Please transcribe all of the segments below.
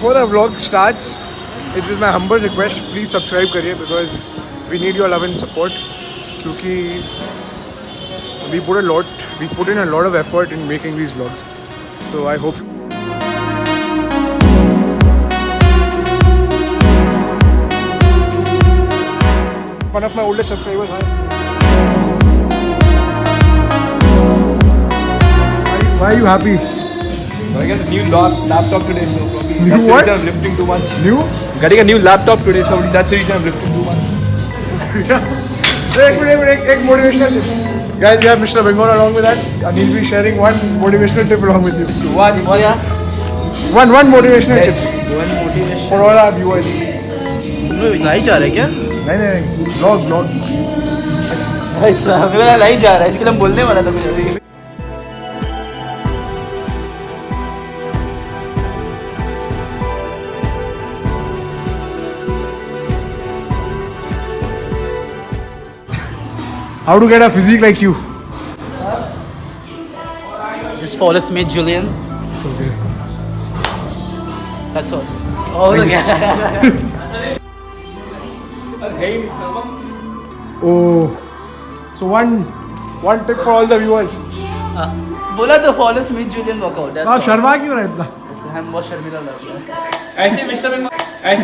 before the vlog starts, it is my humble request, please subscribe करिए because we need your love and support. क्योंकि we put in a lot of effort in making these vlogs. So I hope. One of my oldest subscribers. Why are you happy? I got a new laptop today, so probably New that's what? the reason I'm lifting too much. New? Getting a new laptop today, so that's the reason I'm lifting too much. एक motivational tip. Guys, we have Mr. Bengal along with us, and he'll be sharing one motivational tip along with you. One One motivational yes, tip one motivation. for all our viewers. Live जा रहा है क्या? नहीं, vlog. अच्छा, मेरा live जा रहा है, इसके लिए हम बोलने वाला था कुछ अभी. How to get a physique like you? Just follow Smith Julian. Okay. That's all. All the Oh, so one tip for all the viewers. बोला तो follow Smith Julian workout. That's आप all. शर्मा क्यों रहे इतना? हम बहुत शर्मिला लग रहा है. ऐसे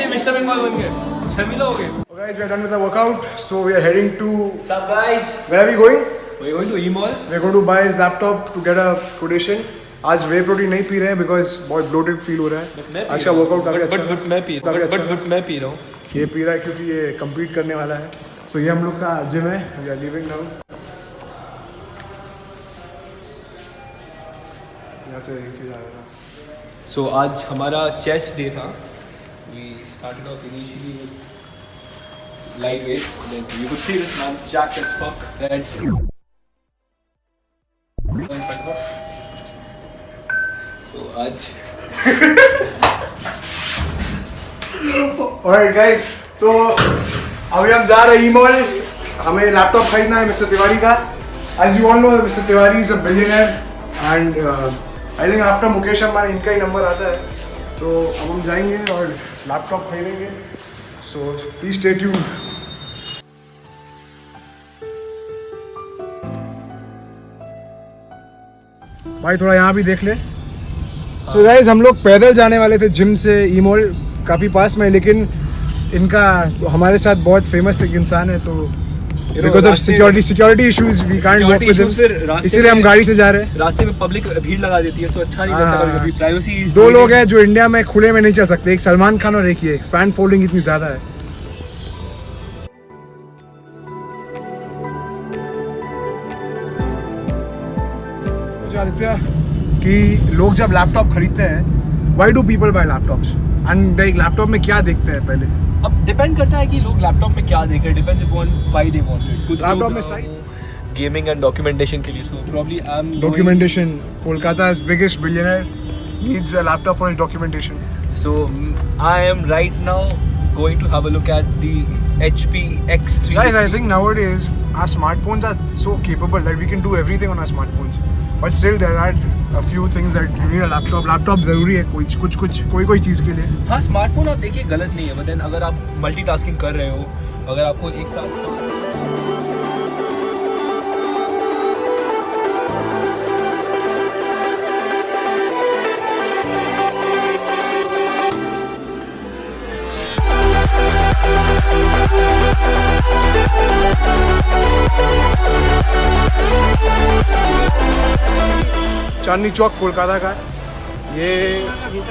मिस्टर बंगाल बन गए, शर्मिला हो गए. So guys, we are done with the workout. So we are heading to. What's up, guys? Where are we going? We're going to E-Mall. We are going to buy his laptop to get a quotation. आज वे protein नहीं P रहे हैं because बहुत bloated feel हो रहा है. आज का workout काफी अच्छा. But मैं पी रहा हूँ. ये पी रहा है क्योंकि ये compete करने वाला है. So ये हम लोग का जिम है. We are leaving now. यहाँ से नीचे जा रहा है. So आज हमारा chest day था. We started off initially with light weights. Then you could see this man jacked as fuck. Red. So आज. Alright guys, तो अभी हम जा रहे हैं E-Mall. हमें लैपटॉप खरीदना है मिस्टर तिवारी का. As you all know, Mr. Tiwari is a billionaire and I think after Mukesh Ambani इनका ही नंबर आता है. तो अब हम जाएंगे और लैपटॉप खरीदेंगे. So please stay tuned. भाई थोड़ा यहाँ भी देख ले. So guys, हम लोग पैदल जाने वाले थे जिम से E-Mall काफ़ी पास में, लेकिन इनका हमारे साथ बहुत फेमस एक इंसान है, तो because of security issues we can't walk with him, इसीलिए हम गाड़ी से जा रहे हैं. रास्ते में पब्लिक भीड़ लगा देती है, तो अच्छा नहीं लगता कभी. प्राइवेसी. दो लोग हैं जो इंडिया में खुले में नहीं चल सकते, एक सलमान खान और एक ये. फैन फॉलोइंग इतनी ज़्यादा है. आदित्य कि लोग जब लैपटॉप खरीदते हैं, why do people buy laptops and like laptop में क्या देखते हैं पहले? अब डिपेंड करता है कि लोग लैपटॉप में क्या देख रहे हैं. Depends upon why they want it. कुछ लैपटॉप में साइज गेमिंग एंड डॉक्यूमेंटेशन के लिए. So probably I am documentation. Kolkata's biggest billionaire needs a laptop for his documentation. So I am right now going to have a look at the HP X3. Guys, I think nowadays our smartphones are so capable that we can do everything on our smartphones. But still there are a few things that you need a laptop. Laptop ज़रूरी है कोई चीज़ के लिए. हाँ, smartphone आप देखिए गलत नहीं है, बट देन अगर आप मल्टीटास्किंग कर रहे हो, अगर आपको एक साथ चांदनी चौक कोलकाता का. ये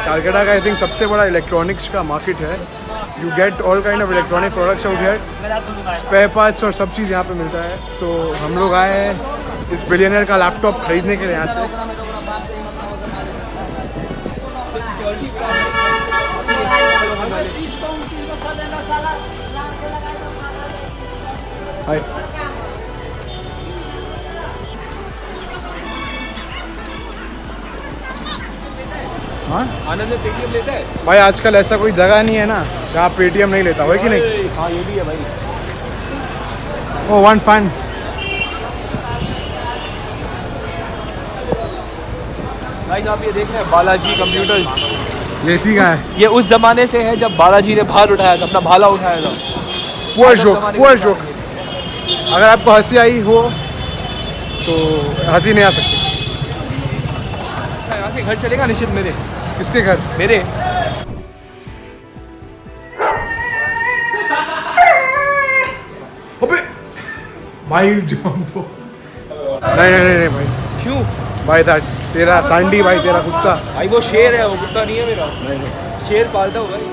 कलकत्ता का आई थिंक सबसे बड़ा इलेक्ट्रॉनिक्स का मार्केट है. You get all kind of electronic products out here. Spare parts और सब चीज़ यहाँ पे मिलता है. तो हम लोग आए हैं इस बिलियनर का लैपटॉप खरीदने के लिए यहाँ से. हाय. हाँ आनंद में पेटीएम लेता है भाई. आजकल ऐसा कोई जगह नहीं है ना जहाँ पेटीएम नहीं लेता हो, कि नहीं? हाँ, ये भी है भाई. ओ वन फन. गाइस आप ये देख रहे हैं बालाजी कंप्यूटर्स. ये इसी का है। ये उस जमाने से है जब बालाजी ने भार उठाया था, अपना भाला उठाया था। पुअर जोक, जमाने पुअर की जोक। बात है। अगर आपको हंसी आई हो तो हंसी नहीं आ सकती। यहाँ से घर चलेगा निश्चित मेरे, किसके घर? मेरे। अबे माइल जंप। नहीं भाई, क्यों भाई दैट तेरा सांडी भाई, तेरा कुत्ता। भाई? वो शेर है, वो कुत्ता नहीं है मेरा। शेर पालता हूँ भाई।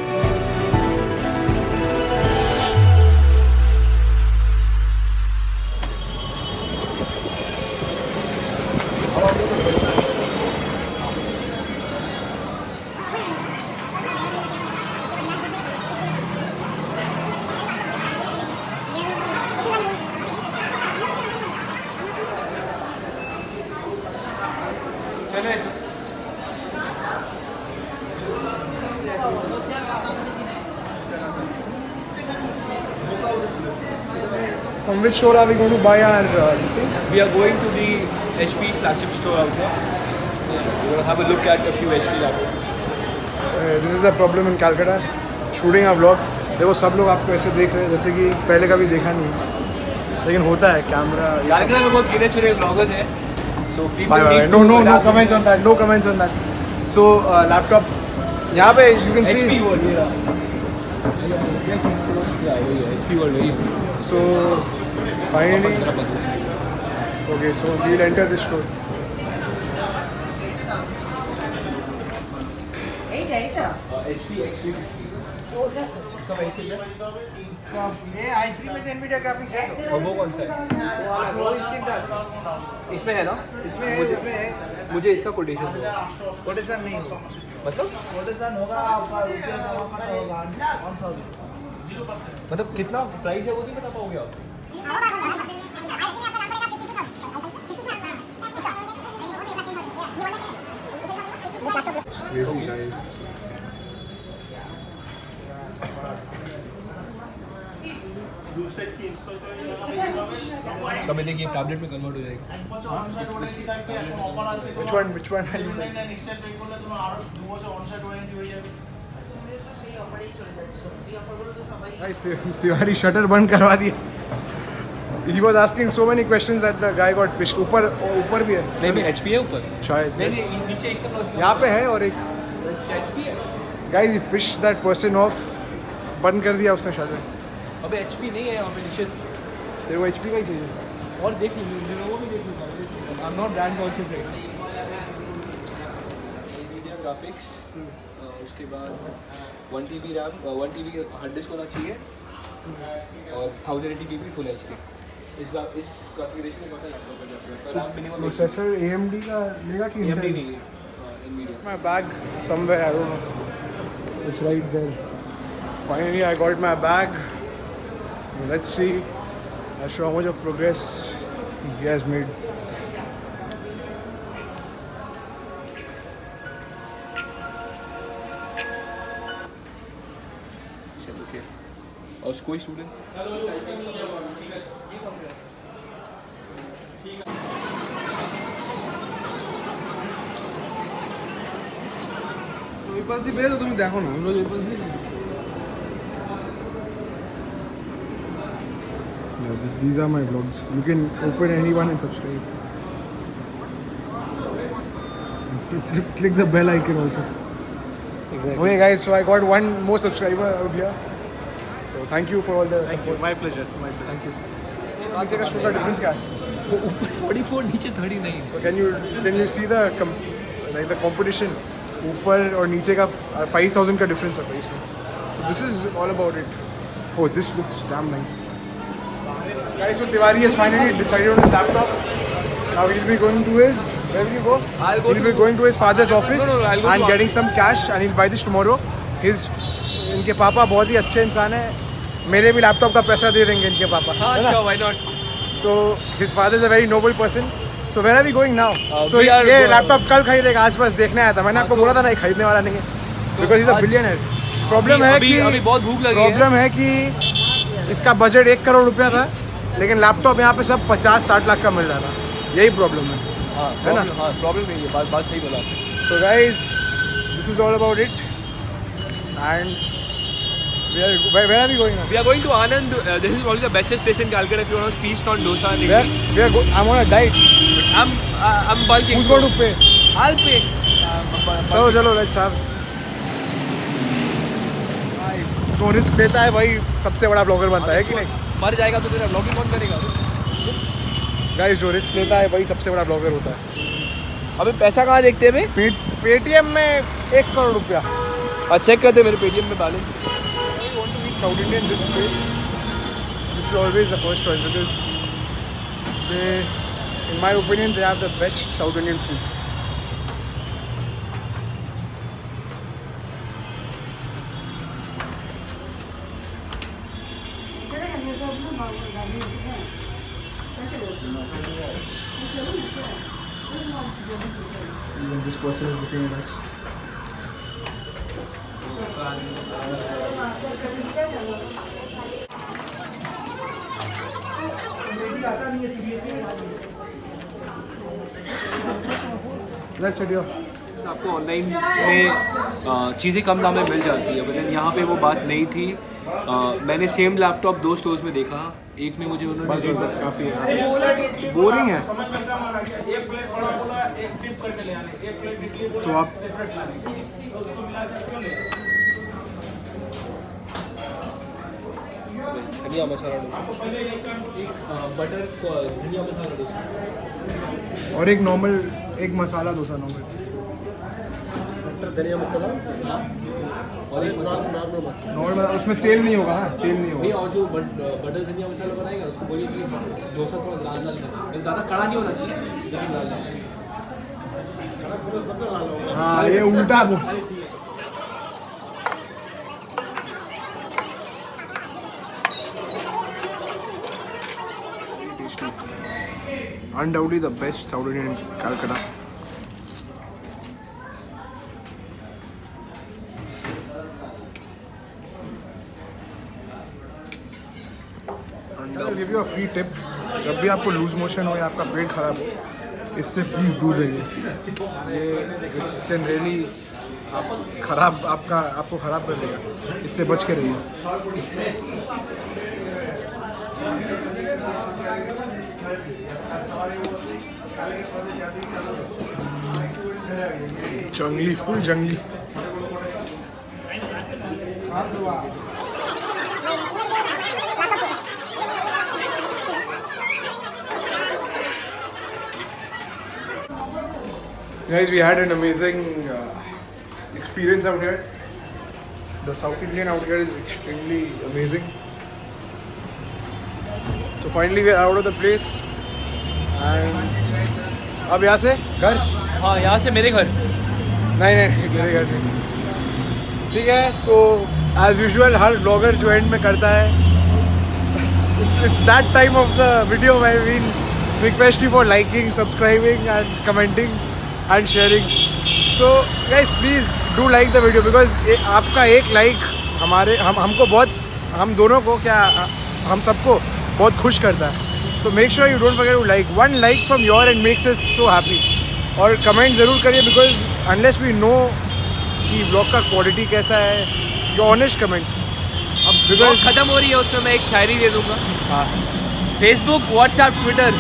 चले From which store are we going to buy our this thing? We are going to the HP's flagship store out there. We're going to have a look at a few HP laptops. This is the problem in Calcutta. Shooting a vlog. देखो सब लोग आपको ऐसे देख रहे हैं जैसे कि पहले कभी देखा नहीं, लेकिन होता है कैमरा। कार्यक्रम में बहुत गिने चुने ब्लॉगर्स हैं, so people need No to adapt. comments on that. No comments on that. So laptop यहाँ पे you can see. HP World ये रहा। वही है HP World वही है। So finally, okay. So we'll enter this store. HP इसका वैसे ही है। ये i3 में से Nvidia ग्राफिक्स है। और वो कौन सा है? वो इसके पास इसमें है ना? इसमें है, इसमें है। मुझे इसका कोटेशन दो। कोटेशन नहीं होगा। मतलब कोटेशन होगा आपका रुपया का होगा 100। मतलब कितना प्राइस है वो नहीं बता पाओगे आप? Crazy guys. कभी देखिए टैबलेट में कन्वर्ट हो जाएगा। Which one are you like? Guys, Tiwari shutter बंद करवा दिया। He was asking so many questions that the guy got pissed. ऊपर भी है। नहीं नहीं HP है ऊपर। शायद। नहीं नीचे इसका लॉजिक यहाँ पे है और एक HP है। guys he pissed that person off. बंद कर दिया उसने शटर। अबे HP नहीं है यहाँ पे निश्चित। तेरे को HP का ही चाहिए। और देख लीजिए वो भी देख लूँगा। I'm not brand conscious right now। NVIDIA graphics, उसके बाद 1 TB RAM, 1 TB hard disk होना चाहिए और 1080p फुल HD। इस कॉन्फ़िगरेशन में कौन सा लैपटॉप है जाता है? RAM मिनिमम प्रोसेसर AMD का लेगा कि AMD Intel? नहीं, NVIDIA। My bag somewhere, I don't know. It's right there. Finally, I got my bag. Let's see. I'll show how much of progress he has made. और कोई students ওই বের তো তুমি দেখো না আমরা ওই পাশ দিয়ে These are my vlogs. You can open anyone and subscribe. Click the bell icon also. Exactly. Okay guys, so I got one more subscriber out here. So thank you for all the support. My pleasure. Thank you. नीचे का shoot का difference क्या है? ऊपर 44 नीचे 39। So can you see the like the competition? ऊपर और नीचे का 5000 का डिफरेंस है प्राइस में. So this is all about it. Oh, this looks damn nice. Guys, so Tiwari has finally decided on his laptop. Now he'll be going to his, where will you go? He'll be going to his father's office I'll go and to getting some cash and he'll buy this tomorrow. इनके पापा बहुत ही अच्छे इंसान हैं. मेरे भी laptop का पैसा दे देंगे इनके पापा. हाँ, है ना? sure, why not? So his father is a very noble person. So where are we going now? So we are ये go- लैपटॉप कल खरीदेगा, आज बस देखने आया था. मैंने आपको बोला था ना ये खरीदने वाला नहीं है. Because he's a billionaire. Problem है अभी बहुत भूख लगी है। प्रॉब्लम है कि इसका बजट 1 करोड़ रुपया था, लेकिन लैपटॉप यहाँ पे सब 50-60 लाख का मिल रहा था. यही प्रॉब्लम है ना? हाँ प्रॉब्लम नहीं है, बात सही बोला आपने। So guys, this is all about it. and where are we going now? We are going to Anand. This is probably the bestest place in Calcutta if you want to feast on dosa and idli. I'm on a diet. I'm bulking. Who's going to pay? I'll pay. चलो let's have. तो risk लेता है भाई, सबसे बड़ा blogger बनता है कि नहीं? मर जाएगा तो तेरा ब्लॉगिंग कौन करेगा? गाइस जो रिस्क लेता है भाई सबसे बड़ा ब्लॉगर होता है. अबे पैसा कहाँ देखते हैं बे? पेटीएम में 1 करोड़ रुपया. चेक करते मेरे पेटीएम में balance. South Indian, this place, this is always the first choice because they, in my opinion, they have the best South Indian food. See when this person is looking at us. Let's video. आपको online में चीज़ें कम दाम में मिल जाती है, but यहाँ पे वो बात नहीं थी. मैंने सेम लैपटॉप 2 स्टोर्स में देखा. एक में मुझे उन्होंने बस काफ़ी है, बोरिंग है. तो आप धनिया मसाला डोसा, बटर धनिया मसाला डोसा और एक नॉर्मल, एक मसाला डोसा नॉर्मल. धनिया मसाला और एक नॉर्मल मसाला. नॉर्मल उसमें तेल नहीं होगा. हाँ तेल नहीं भैया, होगा. और जो बटर धनिया मसाला बनाएगा उसको बोलिए कि डोसा थोड़ा लाल लाल करना, ज़्यादा कड़ा नहीं होना चाहिए लेकिन लाल लाल. हाँ ये उल्टा बोल. Undoubtedly the best South Indian in Calcutta. I'll give you a free tip. जब भी आपको लूज मोशन हो या आपका पेट खराब हो, इससे प्लीज़ दूर रहिए. ये दिस कैन रियली आपको खराब कर देगा. इससे बच के रहिए. जंगली, फुल जंगली. Guys, we had an amazing experience out here. The South Indian out here is extremely amazing. So finally we are out of the place. And अब यहाँ से घर? हाँ, यहाँ से मेरे घर. नहीं मेरे घर नहीं. ठीक है. So as usual हर vlogger जो end में करता है, it's that time of the video where we request you for liking, subscribing and commenting and sharing. So guys please do like the video because आपका एक like हमको बहुत, हम दोनों को क्या, हम सबको बहुत खुश करता है. तो make sure you don't forget to like. One like from your end makes us so happy. और कमेंट ज़रूर करिए because unless we know कि ब्लॉग का क्वालिटी कैसा है, your honest comments. अब because ख़त्म हो रही है, उसमें मैं एक शायरी दे दूँगा. हाँ. फेसबुक, व्हाट्सएप, ट्विटर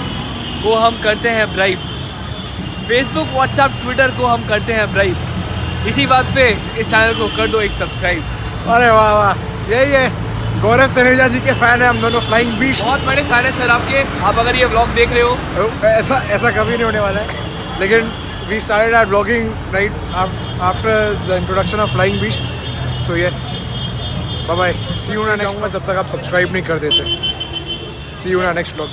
को हम करते हैं ब्राइब. फेसबुक, व्हाट्सएप, ट्विटर को हम करते हैं ब्राइब. इसी बात पे इस चैनल को कर दो एक सब्सक्राइब. अरे वाह, यही है. गौरव तनेजा जी के फैन है हम दोनों. फ्लाइंग बीच बहुत बड़े फैन है सर आपके. आप अगर ये व्लॉग देख रहे हो, ऐसा कभी नहीं होने वाला है. लेकिन we started our vlogging right after the introduction of Flying Beast. So yes, bye bye. See you in our next vlog. जब तक आप सब्सक्राइब नहीं कर देते. See you in our next vlog.